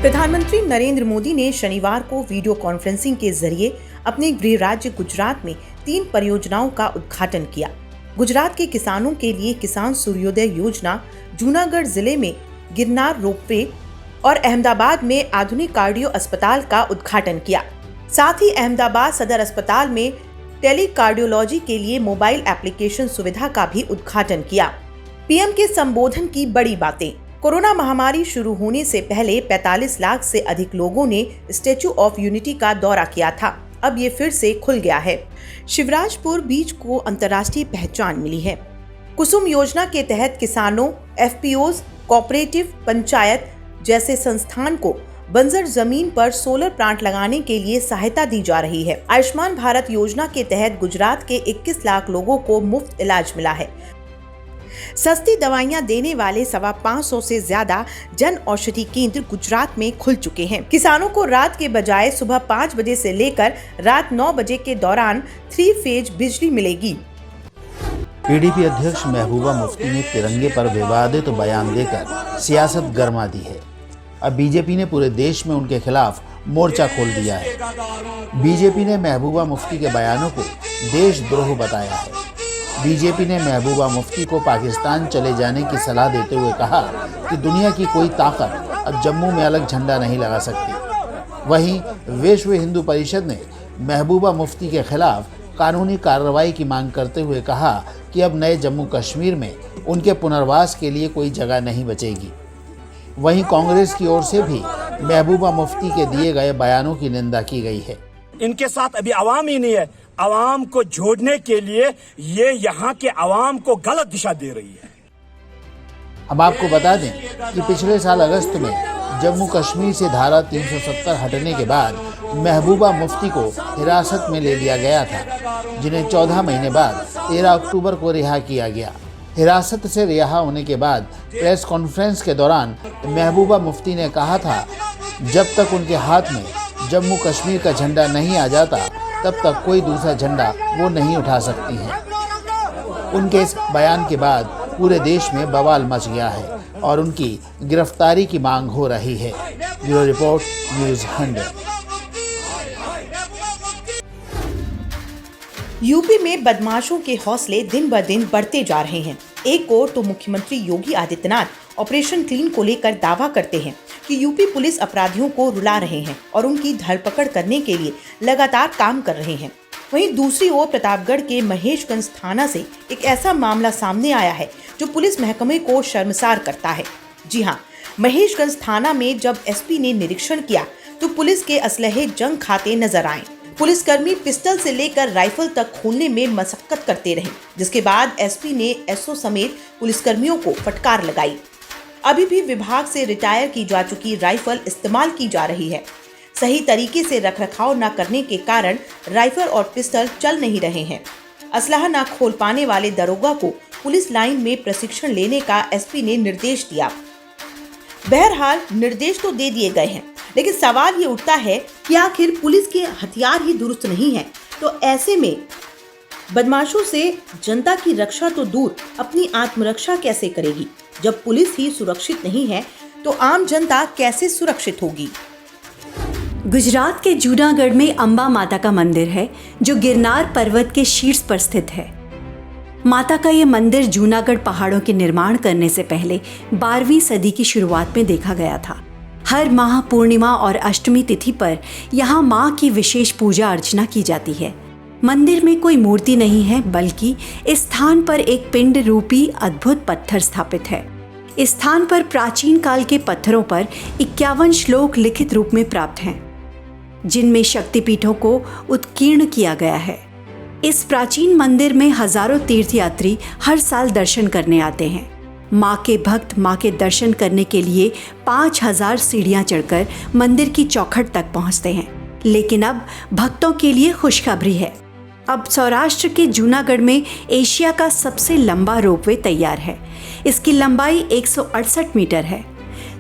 प्रधानमंत्री नरेंद्र मोदी ने शनिवार को वीडियो कॉन्फ्रेंसिंग के जरिए अपने गृह राज्य गुजरात में 3 परियोजनाओं का उद्घाटन किया। गुजरात के किसानों के लिए किसान सूर्योदय योजना, जूनागढ़ जिले में गिरनार रोपवे और अहमदाबाद में आधुनिक कार्डियो अस्पताल का उद्घाटन किया। साथ ही अहमदाबाद सदर अस्पताल में टेली कार्डियोलॉजी के लिए मोबाइल एप्लीकेशन सुविधा का भी उद्घाटन किया। पीएम के संबोधन की बड़ी बातें। कोरोना महामारी शुरू होने से पहले 45 लाख से अधिक लोगों ने स्टैच्यू ऑफ यूनिटी का दौरा किया था। अब ये फिर से खुल गया है। शिवराजपुर बीच को अंतर्राष्ट्रीय पहचान मिली है। कुसुम योजना के तहत किसानों, एफपीओज, कोऑपरेटिव, पंचायत जैसे संस्थान को बंजर जमीन पर सोलर प्लांट लगाने के लिए सहायता दी जा रही है। आयुष्मान भारत योजना के तहत गुजरात के 21 लाख लोगों को मुफ्त इलाज मिला है। सस्ती दवाइयां देने वाले 525 से ज्यादा जन औषधि केंद्र गुजरात में खुल चुके हैं। किसानों को रात के बजाय सुबह 5 बजे से लेकर रात 9 बजे के दौरान 3 फेज बिजली मिलेगी। पीडीपी अध्यक्ष महबूबा मुफ्ती ने तिरंगे पर विवादित बयान देकर सियासत गरमा दी है। अब बीजेपी ने पूरे देश में उनके खिलाफ मोर्चा खोल दिया है। बीजेपी ने महबूबा मुफ्ती के बयानों को देशद्रोह बताया है। बीजेपी ने महबूबा मुफ्ती को पाकिस्तान चले जाने की सलाह देते हुए कहा कि दुनिया की कोई ताकत अब जम्मू में अलग झंडा नहीं लगा सकती। वहीं विश्व हिंदू परिषद ने महबूबा मुफ्ती के खिलाफ कानूनी कार्रवाई की मांग करते हुए कहा कि अब नए जम्मू कश्मीर में उनके पुनर्वास के लिए कोई जगह नहीं बचेगी। वहीं कांग्रेस की ओर से भी महबूबा मुफ्ती के दिए गए बयानों की निंदा की गई है। इनके साथ अभी आवाम ही नहीं है। आवाम को जोड़ने के लिए ये यहाँ के आवाम को गलत दिशा दे रही है। अब आपको बता दें कि पिछले साल अगस्त में जम्मू कश्मीर से धारा 370 हटने के बाद महबूबा मुफ्ती को हिरासत में ले लिया गया था, जिन्हें 14 महीने बाद 13 अक्टूबर को रिहा किया गया। हिरासत से रिहा होने के बाद प्रेस कॉन्फ्रेंस के दौरान महबूबा मुफ्ती ने कहा था, जब तक उनके हाथ में जम्मू कश्मीर का झंडा नहीं आ जाता तब तक कोई दूसरा झंडा वो नहीं उठा सकती हैं। उनके इस बयान के बाद पूरे देश में बवाल मच गया है और उनकी गिरफ्तारी की मांग हो रही है। Bureau report, news 100। यूपी में बदमाशों के हौसले दिन ब दिन बढ़ते जा रहे हैं। एक ओर तो मुख्यमंत्री योगी आदित्यनाथ ऑपरेशन क्लीन को लेकर दावा करते हैं कि यूपी पुलिस अपराधियों को रुला रहे हैं और उनकी धरपकड़ करने के लिए लगातार काम कर रहे हैं। वहीं दूसरी ओर प्रतापगढ़ के महेशगंज थाना से एक ऐसा मामला सामने आया है जो पुलिस महकमे को शर्मसार करता है। जी हाँ, महेशगंज थाना में जब एसपी ने निरीक्षण किया तो पुलिस के असलहे जंग खाते नजर आए। पुलिसकर्मी पिस्टल से लेकर राइफल तक खोलने में मशक्कत करते रहे, जिसके बाद एसपी ने एसओ समेत पुलिसकर्मियों को फटकार लगाई। अभी भी विभाग से रिटायर की जा चुकी राइफल इस्तेमाल की जा रही है। सही तरीके से रखरखाव न करने के कारण राइफल और पिस्टल चल नहीं रहे हैं। असलहा न खोल पाने वाले दरोगा को पुलिस लाइन में प्रशिक्षण लेने का एसपी ने निर्देश दिया। बहरहाल निर्देश तो दे दिए गए हैं, लेकिन सवाल ये उठता है कि आखिर पुलिस के हथियार ही दुरुस्त नहीं है तो ऐसे में बदमाशों से जनता की रक्षा तो दूर, अपनी आत्मरक्षा कैसे करेगी? जब पुलिस ही सुरक्षित नहीं है तो आम जनता कैसे सुरक्षित होगी? गुजरात के जूनागढ़ में अंबा माता का मंदिर है जो गिरनार पर्वत के शीर्ष पर स्थित है। माता का ये मंदिर जूनागढ़ पहाड़ों के निर्माण करने से पहले 12वीं सदी की शुरुआत में देखा गया था। हर माह पूर्णिमा और अष्टमी तिथि पर यहाँ माँ की विशेष पूजा अर्चना की जाती है। मंदिर में कोई मूर्ति नहीं है, बल्कि इस स्थान पर एक पिंड रूपी अद्भुत पत्थर स्थापित है। इस स्थान पर प्राचीन काल के पत्थरों पर 51 श्लोक लिखित रूप में प्राप्त हैं, जिनमें शक्तिपीठों को उत्कीर्ण किया गया है। इस प्राचीन मंदिर में हजारों तीर्थयात्री हर साल दर्शन करने आते हैं। माँ के भक्त माँ के दर्शन करने के लिए 5000 सीढ़ियाँ चढ़कर मंदिर की चौखट तक पहुँचते हैं। लेकिन अब भक्तों के लिए खुशखबरी है। अब सौराष्ट्र के जूनागढ़ में एशिया का सबसे लंबा रोपवे तैयार है। इसकी लंबाई 168 मीटर है।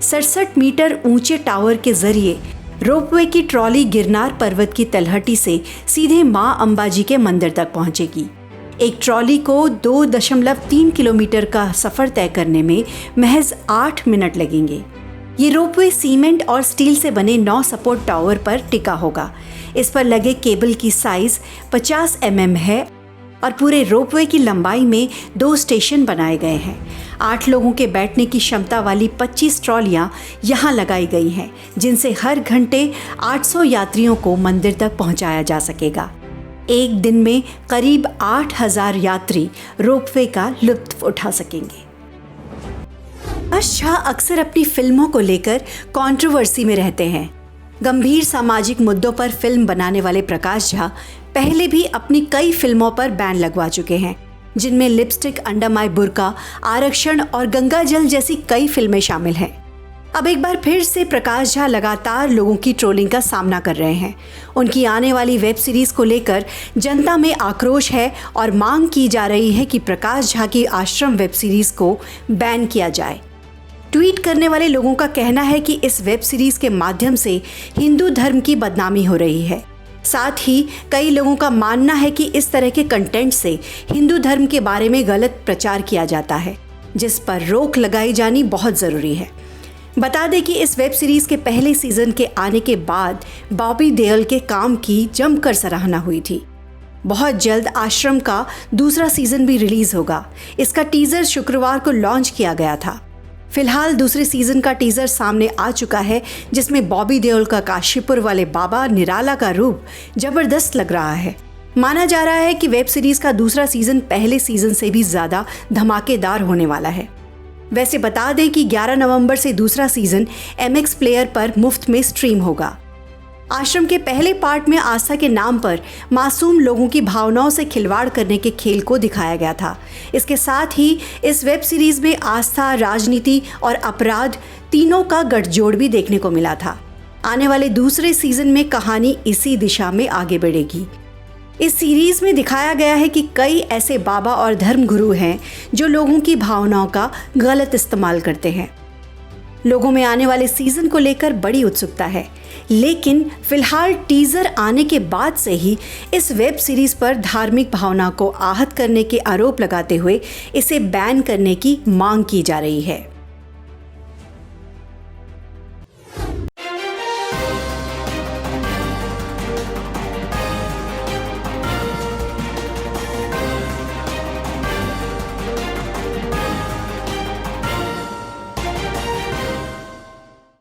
67 मीटर ऊंचे टावर के जरिए रोपवे की ट्रॉली गिरनार पर्वत की तलहटी से सीधे मां अंबाजी के मंदिर तक पहुंचेगी। एक ट्रॉली को 2.3 किलोमीटर का सफर तय करने में महज 8 मिनट लगेंगे। ये रोपवे सीमेंट और स्टील से बने 9 सपोर्ट टावर पर टिका होगा। इस पर लगे केबल की साइज 50 mm है और पूरे रोपवे की लंबाई में 2 स्टेशन बनाए गए हैं। 8 लोगों के बैठने की क्षमता वाली 25 ट्रॉलियां यहाँ लगाई गई हैं, जिनसे हर घंटे 800 यात्रियों को मंदिर तक पहुँचाया जा सकेगा। एक दिन में करीब 8000 यात्री रोपवे का लुत्फ उठा सकेंगे। प्रकाश झा अक्सर अपनी फिल्मों को लेकर कंट्रोवर्सी में रहते हैं। गंभीर सामाजिक मुद्दों पर फिल्म बनाने वाले प्रकाश झा पहले भी अपनी कई फिल्मों पर बैन लगवा चुके हैं, जिनमें लिपस्टिक अंडर माय बुर्का, आरक्षण और गंगा जल जैसी कई फिल्में शामिल हैं। अब एक बार फिर से प्रकाश झा लगातार लोगों की ट्रोलिंग का सामना कर रहे हैं। उनकी आने वाली वेब सीरीज को लेकर जनता में आक्रोश है और मांग की जा रही है कि प्रकाश झा की आश्रम वेब सीरीज को बैन किया जाए। ट्वीट करने वाले लोगों का कहना है कि इस वेब सीरीज के माध्यम से हिंदू धर्म की बदनामी हो रही है। साथ ही कई लोगों का मानना है कि इस तरह के कंटेंट से हिंदू धर्म के बारे में गलत प्रचार किया जाता है, जिस पर रोक लगाई जानी बहुत ज़रूरी है। बता दें कि इस वेब सीरीज के पहले सीजन के आने के बाद बॉबी देओल के काम की जमकर सराहना हुई थी। बहुत जल्द आश्रम का दूसरा सीजन भी रिलीज होगा। इसका टीजर शुक्रवार को लॉन्च किया गया था। फिलहाल दूसरे सीजन का टीजर सामने आ चुका है, जिसमें बॉबी देओल का काशीपुर वाले बाबा निराला का रूप जबरदस्त लग रहा है। माना जा रहा है कि वेब सीरीज का दूसरा सीजन पहले सीजन से भी ज्यादा धमाकेदार होने वाला है। वैसे बता दें कि 11 नवंबर से दूसरा सीजन MX प्लेयर पर मुफ्त में स्ट्रीम होगा। आश्रम के पहले पार्ट में आस्था के नाम पर मासूम लोगों की भावनाओं से खिलवाड़ करने के खेल को दिखाया गया था। इसके साथ ही इस वेब सीरीज में आस्था, राजनीति और अपराध तीनों का गठजोड़ भी देखने को मिला था। आने वाले दूसरे सीजन में कहानी इसी दिशा में आगे बढ़ेगी। इस सीरीज में दिखाया गया है कि कई ऐसे बाबा और धर्मगुरु हैं जो लोगों की भावनाओं का गलत इस्तेमाल करते हैं। लोगों में आने वाले सीजन को लेकर बड़ी उत्सुकता है, लेकिन फिलहाल टीजर आने के बाद से ही इस वेब सीरीज पर धार्मिक भावना को आहत करने के आरोप लगाते हुए इसे बैन करने की मांग की जा रही है।